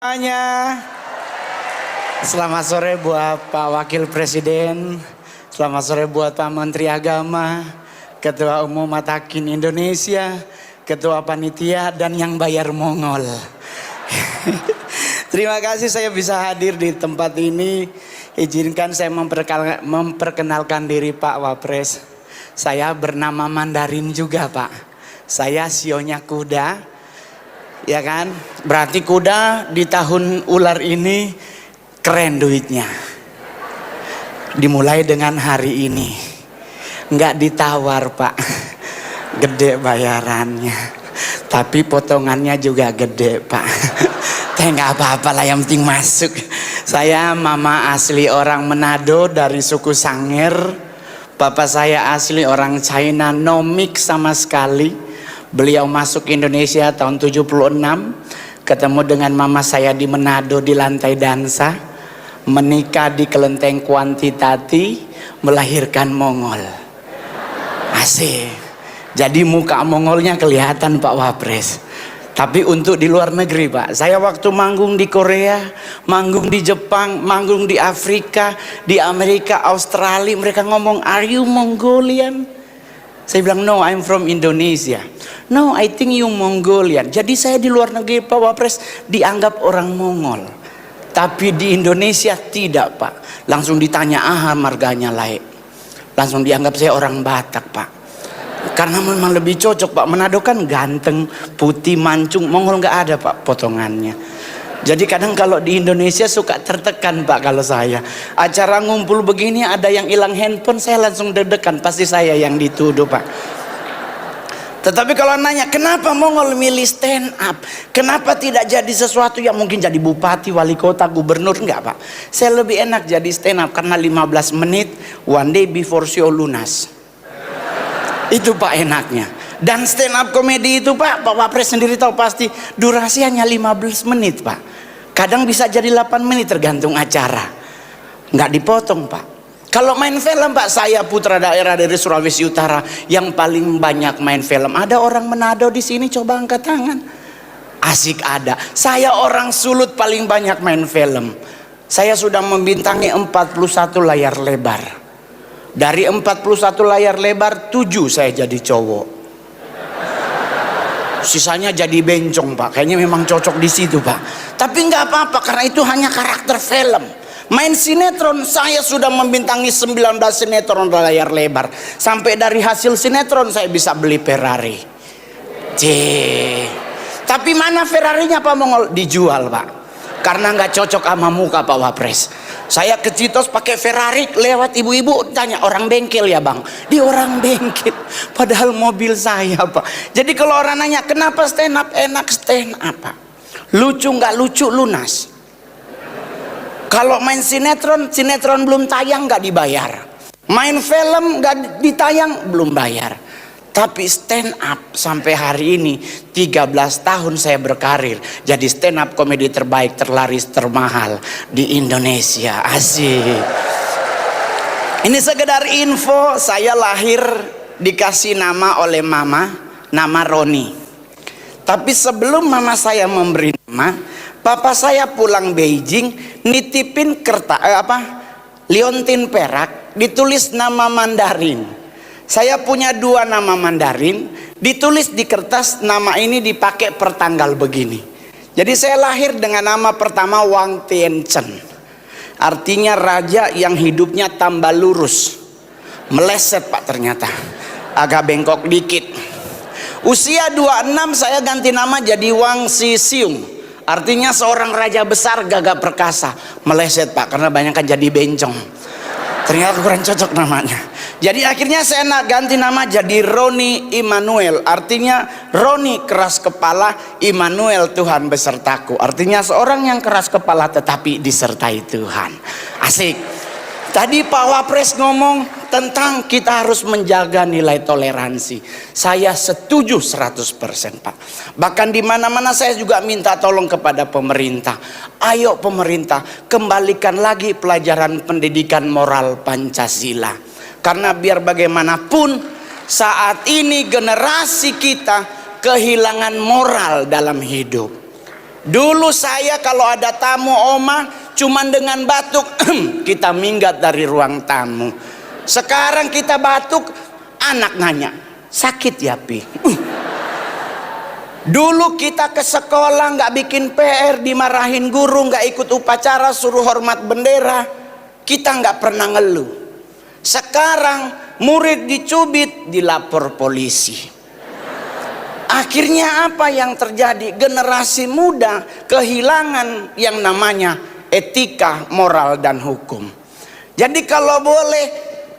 Semuanya, selamat sore buat Pak Wakil Presiden, selamat sore buat Pak Menteri Agama, Ketua Umum Matakin Indonesia, Ketua Panitia, dan yang bayar Mongol. Terima kasih saya bisa hadir di tempat ini. Izinkan saya memperkenalkan diri Pak Wapres. Saya bernama Mandarin juga Pak. Saya sionya kuda. Ya kan, berarti kuda di tahun ular ini keren duitnya. Dimulai dengan hari ini, nggak ditawar Pak, gede bayarannya, tapi potongannya juga gede Pak. Nggak apa-apa lah, yang penting masuk. Saya mama asli orang Manado dari suku Sangir. Bapak saya asli orang China, no mix sama sekali. Beliau masuk Indonesia tahun 76, ketemu dengan mama saya di Manado di lantai dansa, menikah di kelenteng Kuantitati, melahirkan Mongol. Asik. Jadi muka Mongolnya kelihatan Pak Wapres. Tapi untuk di luar negeri Pak, saya waktu manggung di Korea, manggung di Jepang, manggung di Afrika, di Amerika, Australia, mereka ngomong, "Are you Mongolian?" Saya bilang, "No, I'm from Indonesia." "No, I think you Mongolian." Jadi saya di luar negeri Pak Wapres dianggap orang Mongol. Tapi di Indonesia tidak Pak. Langsung ditanya, marganya laik. Langsung dianggap saya orang Batak Pak. Karena memang lebih cocok Pak. Manado kan ganteng, putih, mancung. Mongol nggak ada Pak potongannya. Jadi kadang kalau di Indonesia suka tertekan Pak kalau saya. Acara ngumpul begini ada yang hilang handphone, saya langsung deg-degan. Pasti saya yang dituduh Pak. Tetapi kalau nanya, kenapa Mongol milih stand up? Kenapa tidak jadi sesuatu yang mungkin jadi bupati, wali kota, gubernur? Enggak Pak. Saya lebih enak jadi stand up karena 15 menit, one day before show lunas. Itu Pak enaknya. Dan stand up komedi itu Pak Wapres sendiri tahu pasti durasi hanya 15 menit Pak. Kadang bisa jadi 8 menit tergantung acara. Nggak dipotong Pak. Kalau main film Pak, saya putra daerah dari Sulawesi Utara yang paling banyak main film. Ada orang Manado di sini, coba angkat tangan. Asik ada. Saya orang Sulut paling banyak main film. Saya sudah membintangi 41 layar lebar. Dari 41 layar lebar, 7 saya jadi cowok. Sisanya jadi bencong Pak. Kayaknya memang cocok di situ Pak. Tapi nggak apa-apa karena itu hanya karakter film. Main sinetron, saya sudah membintangi 19 sinetron layar lebar. Sampai dari hasil sinetron saya bisa beli Ferrari. Tapi mana Ferrarinya Pak Mongol? Dijual Pak. Karena nggak cocok sama muka Pak Wapres. Saya ke Citos pakai Ferrari, lewat ibu-ibu tanya, "Orang bengkel ya Bang?" Di orang bengkel. Padahal mobil saya Pak. Jadi kalau orang nanya, kenapa stand up? Enak stand up Pak. Lucu nggak lucu lunas. Kalau main sinetron, sinetron belum tayang nggak dibayar. Main film nggak ditayang belum bayar. Tapi stand up sampai hari ini 13 tahun saya berkarir jadi stand up komedi terbaik, terlaris, termahal di Indonesia. Asik. Ini sekedar info, saya lahir dikasih nama oleh mama, nama Roni. Tapi sebelum mama saya memberi nama, papa saya pulang Beijing nitipin liontin perak ditulis nama Mandarin. Saya punya 2 nama Mandarin, ditulis di kertas nama ini dipakai per tanggal begini. Jadi saya lahir dengan nama pertama Wang Tianchen. Artinya raja yang hidupnya tambah lurus. Meleset Pak ternyata. Agak bengkok dikit. Usia 26 saya ganti nama jadi Wang Sisiung. Artinya seorang raja besar gagah perkasa. Meleset Pak karena banyak kan jadi bencong. Ternyata kurang cocok namanya. Jadi akhirnya saya ganti nama jadi Roni Immanuel. Artinya Roni keras kepala, Immanuel Tuhan besertaku. Artinya seorang yang keras kepala tetapi disertai Tuhan. Asik. Tadi Pak Wapres ngomong tentang kita harus menjaga nilai toleransi. Saya setuju 100% Pak. Bahkan di mana-mana saya juga minta tolong kepada pemerintah. Ayo pemerintah, kembalikan lagi pelajaran pendidikan moral Pancasila. Karena biar bagaimanapun saat ini generasi kita kehilangan moral dalam hidup. Dulu saya kalau ada tamu oma cuman dengan batuk kita minggat dari ruang tamu. Sekarang kita batuk, anak nanya, sakit ya Pi? Dulu kita ke sekolah nggak bikin PR, dimarahin guru, nggak ikut upacara, suruh hormat bendera, kita nggak pernah ngeluh. Sekarang murid dicubit, dilapor polisi. Akhirnya apa yang terjadi? Generasi muda kehilangan yang namanya etika, moral, dan hukum. Jadi kalau boleh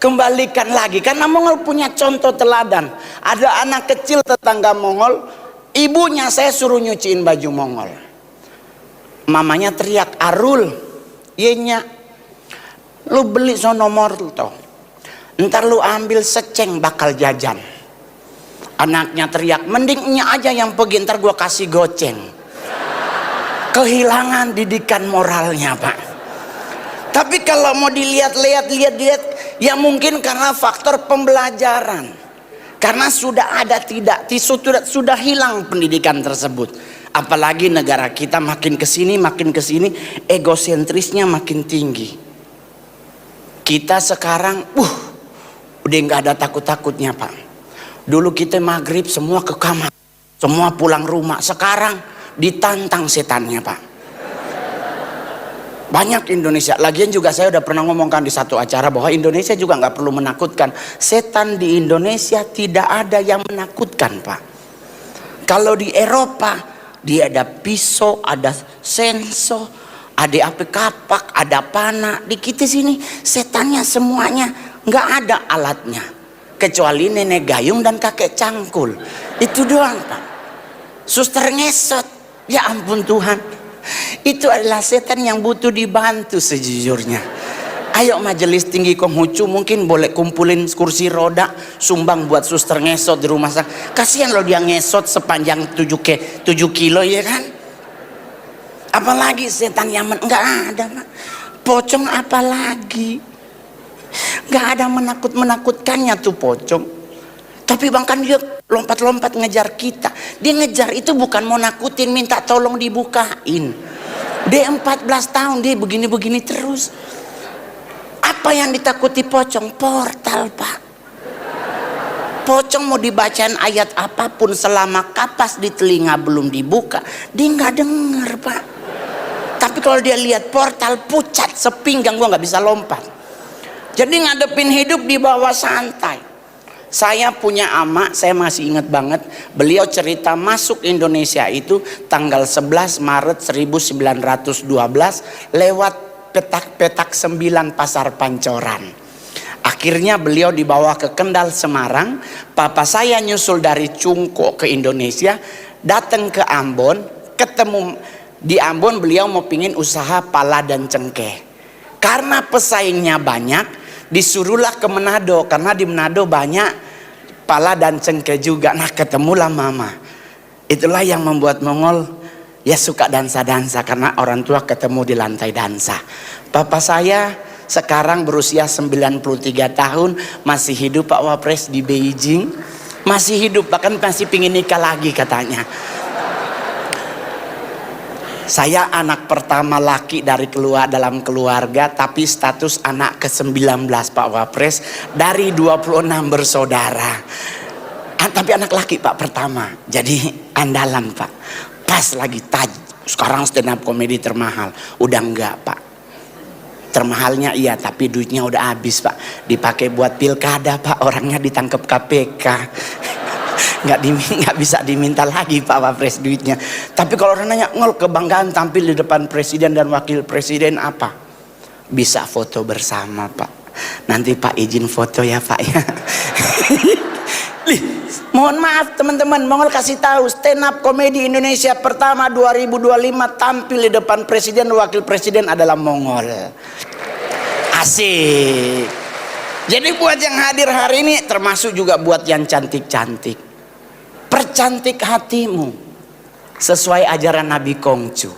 kembalikan lagi, karena Mongol punya contoh teladan. Ada anak kecil tetangga Mongol, ibunya saya suruh nyuciin baju Mongol. Mamanya teriak, Arul, yenya, lu beli sono morto, ntar lu ambil seceng bakal jajan. Anaknya teriak, mending nya aja yang pergi, ntar gua kasih goceng. Kehilangan didikan moralnya Pak. Tapi kalau mau dilihat-lihat, ya mungkin karena faktor pembelajaran. Karena sudah ada sudah hilang pendidikan tersebut. Apalagi negara kita makin kesini, egosentrisnya makin tinggi. Kita sekarang, udah nggak ada takut-takutnya Pak. Dulu kita maghrib semua ke kamar, semua pulang rumah. Sekarang ditantang setannya Pak. Banyak Indonesia. Lagian juga saya udah pernah ngomongkan di satu acara bahwa Indonesia juga nggak perlu menakutkan. Setan di Indonesia tidak ada yang menakutkan Pak. Kalau di Eropa dia ada pisau, ada senso, ada api kapak, ada panah. Di kita sini setannya semuanya nggak ada alatnya. Kecuali nenek gayung dan kakek cangkul. Itu doang Pak. Suster ngesot, ya ampun Tuhan, itu adalah setan yang butuh dibantu sejujurnya. Ayo majelis tinggi Konghucu mungkin boleh kumpulin kursi roda, sumbang buat suster ngesot di rumah sakit. Kasihan loh dia ngesot sepanjang 7 kilo ya kan. Apalagi setan Yaman, nggak ada Pak. Pocong apalagi, nggak ada menakutkannya tuh pocong. Tapi bahkan dia lompat-lompat ngejar kita. Dia ngejar itu bukan mau nakutin, minta tolong dibukain. Dia 14 tahun dia begini-begini terus. Apa yang ditakuti pocong? Portal Pak. Pocong mau dibacain ayat apapun selama kapas di telinga belum dibuka, dia nggak denger Pak. Tapi kalau dia lihat portal pucat sepinggang, gua nggak bisa lompat. Jadi ngadepin hidup di bawah santai. Saya punya ama, saya masih ingat banget. Beliau cerita masuk Indonesia itu tanggal 11 Maret 1912 lewat petak 9 Pasar Pancoran. Akhirnya beliau dibawa ke Kendal Semarang. Papa saya nyusul dari Cungko ke Indonesia, datang ke Ambon, ketemu di Ambon beliau mau pingin usaha pala dan cengkeh. Karena pesaingnya banyak, disuruhlah ke Manado, karena di Manado banyak pala dan cengkeh juga. Nah ketemulah mama. Itulah yang membuat Mongol ya suka dansa-dansa, karena orang tua ketemu di lantai dansa. Papa saya sekarang berusia 93 tahun, masih hidup Pak Wapres di Beijing. Masih hidup, bahkan masih pingin nikah lagi katanya. Saya anak pertama laki dalam keluarga, tapi status anak ke-19 Pak Wapres dari 26 bersaudara. Tapi anak laki Pak pertama, jadi andalan Pak. Pas lagi sekarang stand up komedi termahal, udah enggak Pak. Termahalnya iya, tapi duitnya udah habis Pak. Dipakai buat pilkada Pak, orangnya ditangkap KPK. nggak bisa diminta lagi Pak Wapres duitnya. Tapi kalau orang nanya, Ngol kebanggaan tampil di depan presiden dan wakil presiden apa? Bisa foto bersama Pak. Nanti Pak izin foto ya Pak ya. Mohon maaf teman-teman, Mongol kasih tahu stand up komedi Indonesia pertama 2025 tampil di depan presiden dan wakil presiden adalah Mongol. Asik. Jadi buat yang hadir hari ini, termasuk juga buat yang cantik-cantik, percantik hatimu sesuai ajaran Nabi Kongcu.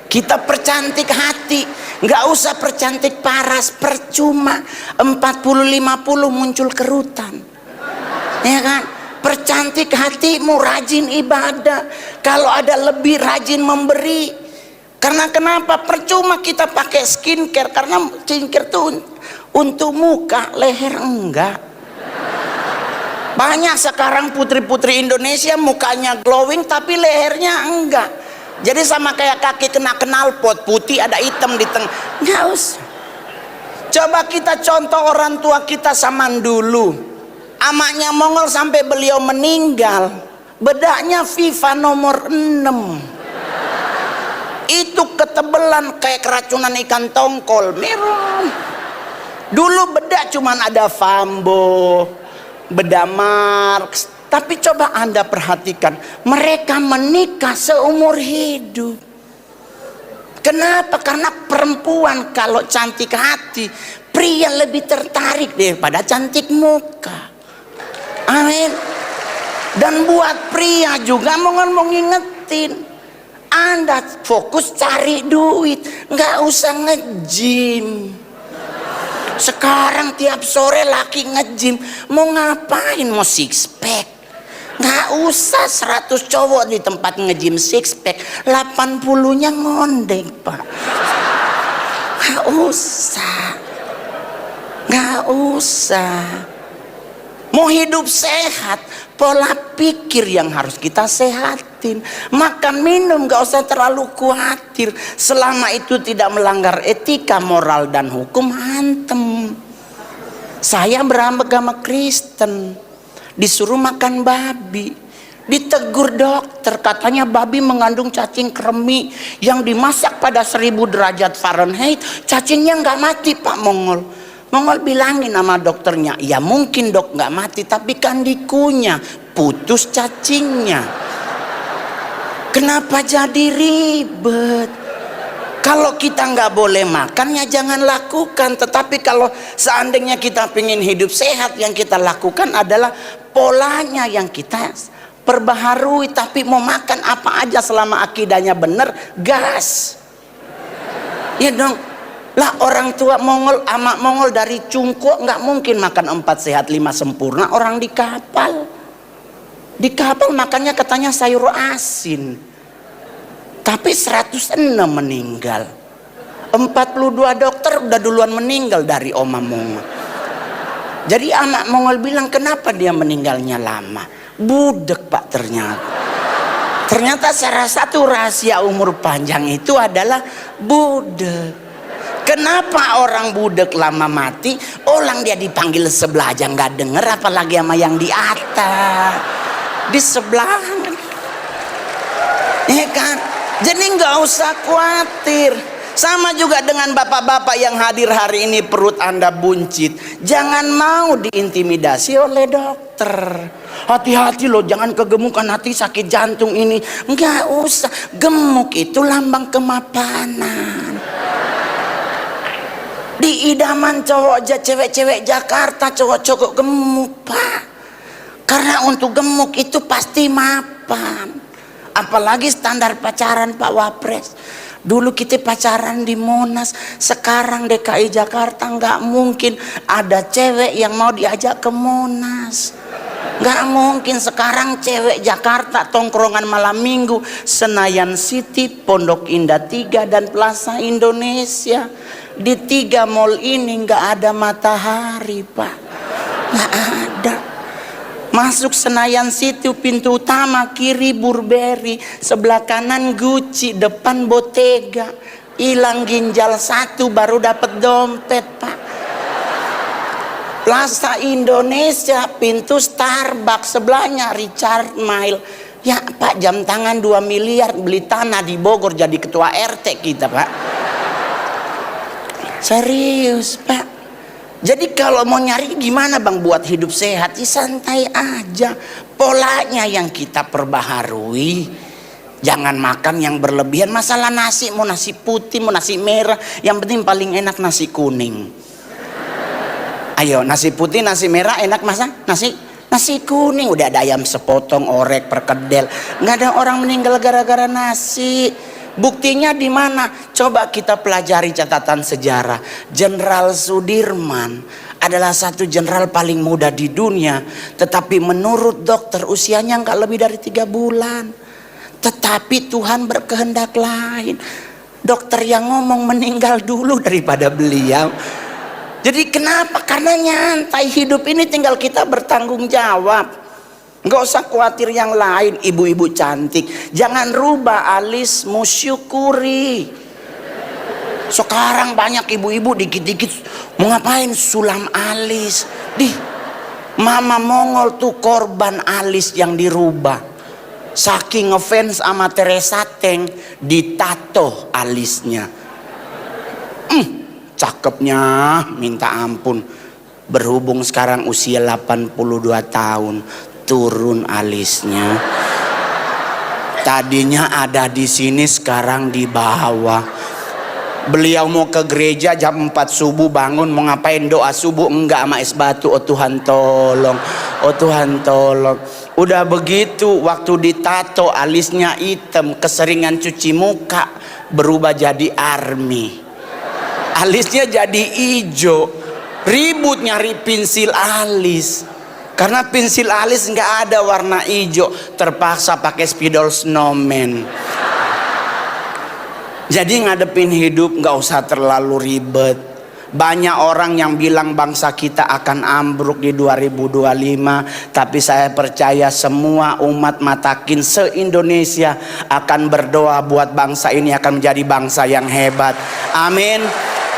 Kita percantik hati, nggak usah percantik paras, percuma. 40-50 muncul kerutan, ya kan? Percantik hatimu, rajin ibadah. Kalau ada lebih, rajin memberi. Karena kenapa? Percuma kita pakai skincare, karena skincare itu untuk muka, leher enggak. Banyak sekarang putri-putri Indonesia mukanya glowing tapi lehernya enggak. Jadi sama kayak kaki kena knalpot, putih ada hitam di tengah. Enggak usah. Coba kita contoh orang tua kita zaman dulu. Amaknya Mongol sampai beliau meninggal, bedaknya FIFA nomor 6. Itu ketebelan kayak keracunan ikan tongkol, merah. Dulu bedak cuman ada Fambo, bedak Marx. Tapi coba Anda perhatikan, mereka menikah seumur hidup. Kenapa? Karena perempuan kalau cantik hati, pria lebih tertarik daripada cantik muka. Amin. Dan buat pria juga mau ngingetin, Anda fokus cari duit, nggak usah nge-gym. Sekarang tiap sore laki nge-gym, mau ngapain? Mau six pack? Nggak usah 100 cowok di tempat nge-gym six pack, 80-nya ngondek, Pak. Nggak usah. Nggak usah. Mau hidup sehat, pola pikir yang harus kita sehatin. Makan minum gak usah terlalu khawatir, selama itu tidak melanggar etika, moral dan hukum, hantem. Saya beragama Kristen, disuruh makan babi, ditegur dokter, katanya babi mengandung cacing kremi yang dimasak pada 1000 derajat Fahrenheit. Cacingnya gak mati, Pak Mongol. Mongol bilangin sama dokternya, ya mungkin dok nggak mati, tapi kan dikunyah, putus cacingnya. Kenapa jadi ribet? Kalau kita nggak boleh makan ya jangan lakukan. Tetapi kalau seandainya kita pengen hidup sehat, yang kita lakukan adalah polanya yang kita perbaharui. Tapi mau makan apa aja selama akidahnya bener, gas. Ya dong. Lah orang tua Mongol, amak Mongol dari Cungko nggak mungkin makan 4 sehat 5 sempurna. Orang di kapal makannya katanya sayur asin, tapi 106 meninggal. 42 dokter udah duluan meninggal dari Oma Mongol. Jadi anak Mongol bilang, kenapa dia meninggalnya lama? Budek, Pak. Ternyata salah satu rahasia umur panjang itu adalah budek. Kenapa orang budek lama mati? Orang dia dipanggil sebelah aja nggak denger, apalagi sama yang di atas, di sebelah, ya kan? Jadi nggak usah khawatir. Sama juga dengan bapak-bapak yang hadir hari ini, perut Anda buncit, jangan mau diintimidasi oleh dokter. Hati-hati loh, jangan kegemukan hati, sakit jantung ini. Nggak usah, gemuk itu lambang kemapanan. Di idaman cowok aja, cewek-cewek Jakarta, cowok-cowok gemuk, Pak. Karena untuk gemuk itu pasti mapan. Apalagi standar pacaran Pak Wapres. Dulu kita pacaran di Monas, sekarang DKI Jakarta nggak mungkin ada cewek yang mau diajak ke Monas. Nggak mungkin. Sekarang cewek Jakarta tongkrongan malam minggu, Senayan City, Pondok Indah 3 dan Plaza Indonesia. Di 3 mall ini nggak ada matahari, Pak. Nggak ada. Masuk Senayan City, pintu utama kiri Burberry, sebelah kanan Gucci, depan Bottega. Hilang ginjal 1 baru dapat dompet, Pak. Plaza Indonesia, pintu Starbucks, sebelahnya Richard Mille. Ya Pak, jam tangan 2 miliar, beli tanah di Bogor, jadi ketua RT kita, Pak. Serius, Pak. Jadi kalau mau nyari gimana Bang buat hidup sehat, santai aja. Polanya yang kita perbaharui. Jangan makan yang berlebihan. Masalah nasi, mau nasi putih, mau nasi merah, yang penting paling enak nasi kuning. Ayo, nasi putih, nasi merah enak masa? Nasi kuning. Udah ada ayam sepotong, orek, perkedel. Nggak ada orang meninggal gara-gara nasi. Buktinya di mana? Coba kita pelajari catatan sejarah. Jenderal Sudirman adalah satu jenderal paling muda di dunia, tetapi menurut dokter usianya nggak lebih dari 3 bulan. Tetapi Tuhan berkehendak lain. Dokter yang ngomong meninggal dulu daripada beliau. Jadi kenapa? Karena nyantai, hidup ini tinggal kita bertanggung jawab. Nggak usah khawatir yang lain. Ibu-ibu cantik, jangan rubah alismu, syukuri. Sekarang banyak ibu-ibu dikit-dikit mau ngapain sulam alis. Mama Mongol tuh korban alis yang dirubah. Saking ngefans sama Teresa Teng, ditato alisnya. Cakepnya minta ampun. Berhubung sekarang usia 82 tahun, turun alisnya. Tadinya ada di sini, sekarang di bawah. Beliau mau ke gereja jam 4 subuh, bangun mau ngapain, doa subuh enggak sama es batu. Oh Tuhan tolong, oh Tuhan tolong. Udah begitu waktu ditato alisnya hitam, keseringan cuci muka berubah jadi army. Alisnya jadi hijau, ribut nyari pensil alis. Karena pensil alis nggak ada warna hijau, terpaksa pakai spidol snowman. Jadi ngadepin hidup nggak usah terlalu ribet. Banyak orang yang bilang bangsa kita akan ambruk di 2025, tapi saya percaya semua umat Matakin se-Indonesia akan berdoa buat bangsa ini akan menjadi bangsa yang hebat. Amin.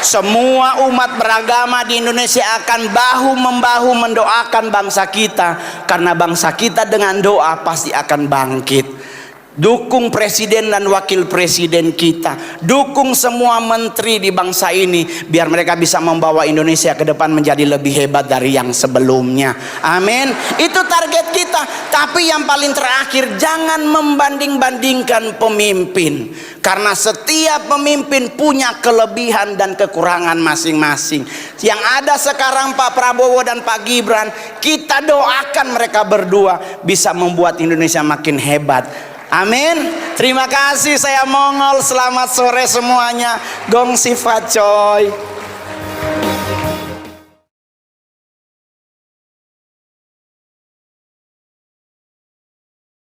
Semua umat beragama di Indonesia akan bahu-membahu mendoakan bangsa kita, karena bangsa kita dengan doa pasti akan bangkit. Dukung presiden dan wakil presiden kita, dukung semua menteri di bangsa ini biar mereka bisa membawa Indonesia ke depan menjadi lebih hebat dari yang sebelumnya. Amin. Itu target kita. Tapi yang paling terakhir, jangan membanding-bandingkan pemimpin, karena setiap pemimpin punya kelebihan dan kekurangan masing-masing. Yang ada sekarang Pak Prabowo dan Pak Gibran, kita doakan mereka berdua bisa membuat Indonesia makin hebat. Amin. Terima kasih, saya Mongol. Selamat sore semuanya. Gong sifat coy.